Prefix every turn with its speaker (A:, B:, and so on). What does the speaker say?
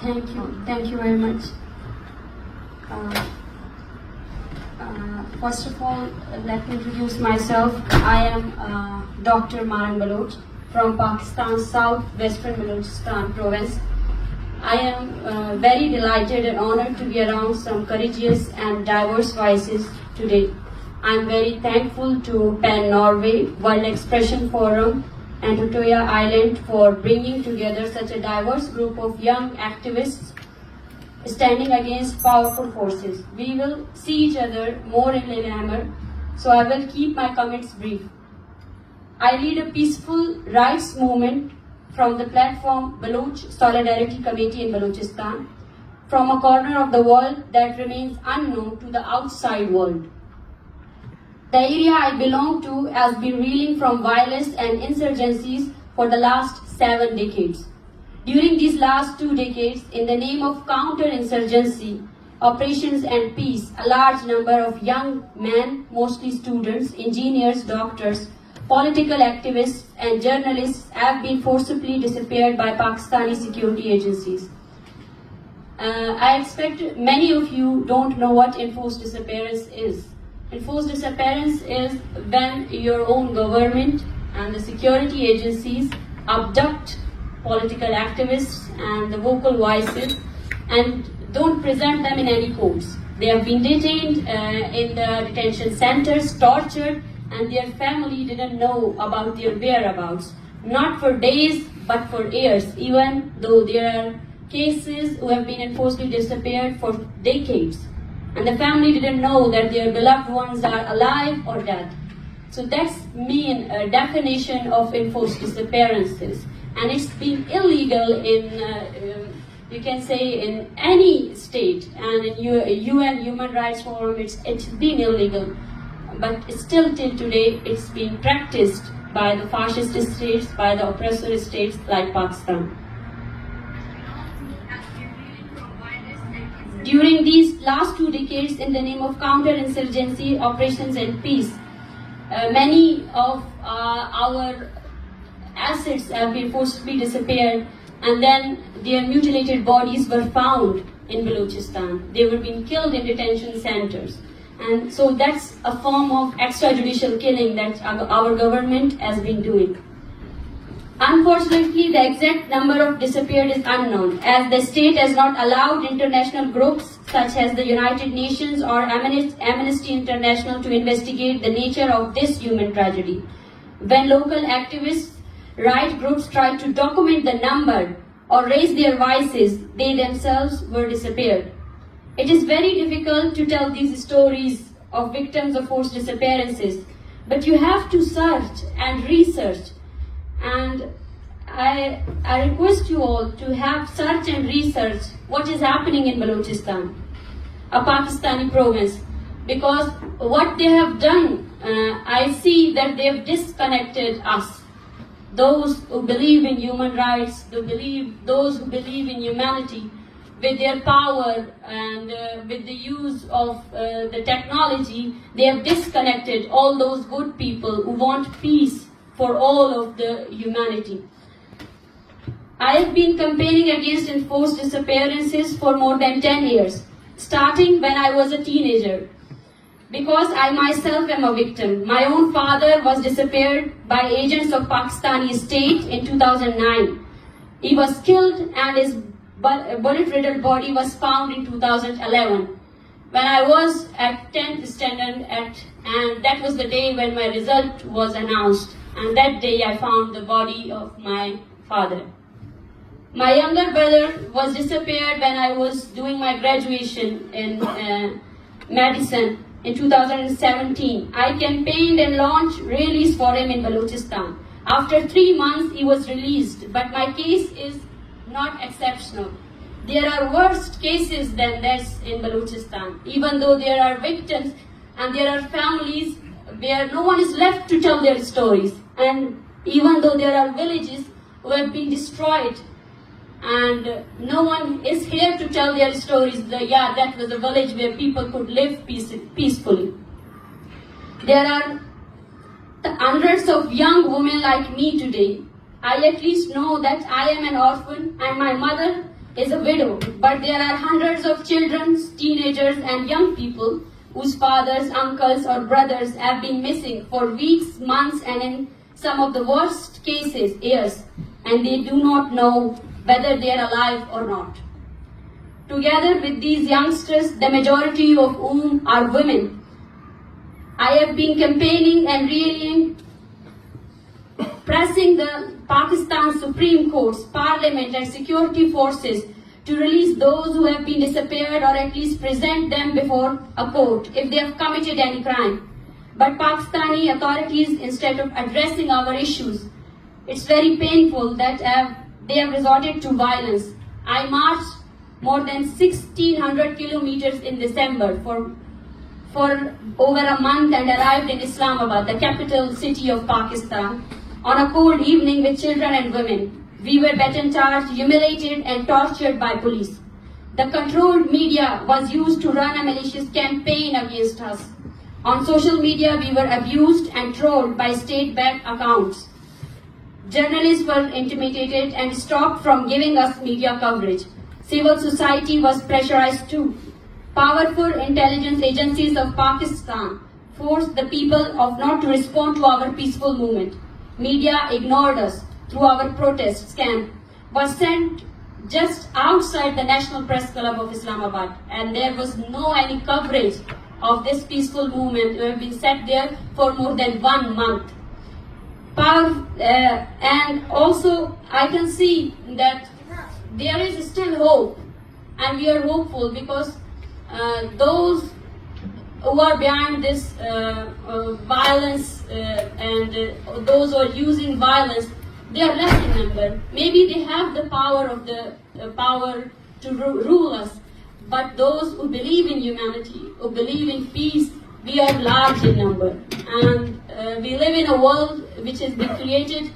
A: Thank you very much. First of all, let me introduce myself. I am Dr. Marang Baloch from Pakistan's southwestern Balochistan province. I am very delighted and honored to be around some courageous and diverse voices today. I am very thankful to PEN Norway, World Expression Forum, and Utoya Island for bringing together such a diverse group of young activists standing against powerful forces. We will see each other more in Lillehammer, so I will keep my comments brief. I lead a peaceful rights movement from the platform Baloch Solidarity Committee in Balochistan, from a corner of the world that remains unknown to the outside world. The area I belong to has been reeling from violence and insurgencies for the last 7 decades. During these last 2 decades, in the name of counter-insurgency, operations and peace, a large number of young men, mostly students, engineers, doctors, political activists and journalists have been forcibly disappeared by Pakistani security agencies. I expect many of you don't know what enforced disappearance is. Enforced disappearance is when your own government and the security agencies abduct political activists and the vocal voices and don't present them in any courts. They have been detained in the detention centers, tortured, and their family didn't know about their whereabouts, not for days but for years, even though there are cases who have been enforcedly disappeared for decades. And the family didn't know that their beloved ones are alive or dead. So that's mean definition of enforced disappearances. And it's been illegal in, you can say, in any state. And in UN Human Rights Forum, it's been illegal. But still till today, it's being practiced by the fascist states, by the oppressor states like Pakistan. During these last 2 decades, in the name of counter-insurgency operations and peace, many of our assets have been forcibly disappeared, and then their mutilated bodies were found in Balochistan. They were being killed in detention centers. And so that's a form of extrajudicial killing that our government has been doing. Unfortunately, the exact number of disappeared is unknown, as the state has not allowed international groups such as the United Nations or Amnesty International to investigate the nature of this human tragedy. When local activists, right groups tried to document the number or raise their voices, they themselves were disappeared. It is very difficult to tell these stories of victims of forced disappearances, but you have to search and research. And I request you all to have search and research what is happening in Balochistan, a Pakistani province, because what they have done, I see that they have disconnected us. Those who believe in human rights, those who believe in humanity, with their power and with the use of the technology, they have disconnected all those good people who want peace for all of the humanity. I have been campaigning against enforced disappearances for more than 10 years, starting when I was a teenager, because I myself am a victim. My own father was disappeared by agents of Pakistani state in 2009. He was killed and his bullet-riddled body was found in 2011. When I was at 10th standard, and that was the day when my result was announced. And that day I found the body of my father. My younger brother was disappeared when I was doing my graduation in medicine in 2017. I campaigned and launched rallies for him in Balochistan. After 3 months, he was released, but my case is not exceptional. There are worse cases than this in Balochistan, even though there are victims and there are families where no one is left to tell their stories. And even though there are villages who have been destroyed and no one is here to tell their stories, that was a village where people could live peacefully. There are hundreds of young women like me today. I at least know that I am an orphan and my mother is a widow, but there are hundreds of children, teenagers, and young people whose fathers, uncles, or brothers have been missing for weeks, months, and in some of the worst cases, years, and they do not know whether they are alive or not. Together with these youngsters, the majority of whom are women, I have been campaigning and rallying, pressing the Pakistan Supreme Court's Parliament and security forces to release those who have been disappeared or at least present them before a court if they have committed any crime. But Pakistani authorities, instead of addressing our issues, it's very painful that they have resorted to violence. I marched more than 1,600 kilometers in December for over a month and arrived in Islamabad, the capital city of Pakistan, on a cold evening with children and women. We were beaten, charged, humiliated, and tortured by police. The controlled media was used to run a malicious campaign against us. On social media, we were abused and trolled by state-backed accounts. Journalists were intimidated and stopped from giving us media coverage. Civil society was pressurized too. Powerful intelligence agencies of Pakistan forced the people of not to respond to our peaceful movement. Media ignored us through our protest camp, was sent just outside the National Press Club of Islamabad, and there was no any coverage of this peaceful movement. We have been set there for more than 1 month. And also I can see that there is still hope, and we are hopeful because those who are behind this violence and those who are using violence, they are less in number. Maybe they have the power to rule us, but those who believe in humanity, who believe in peace, we are large in number. And we live in a world which has been created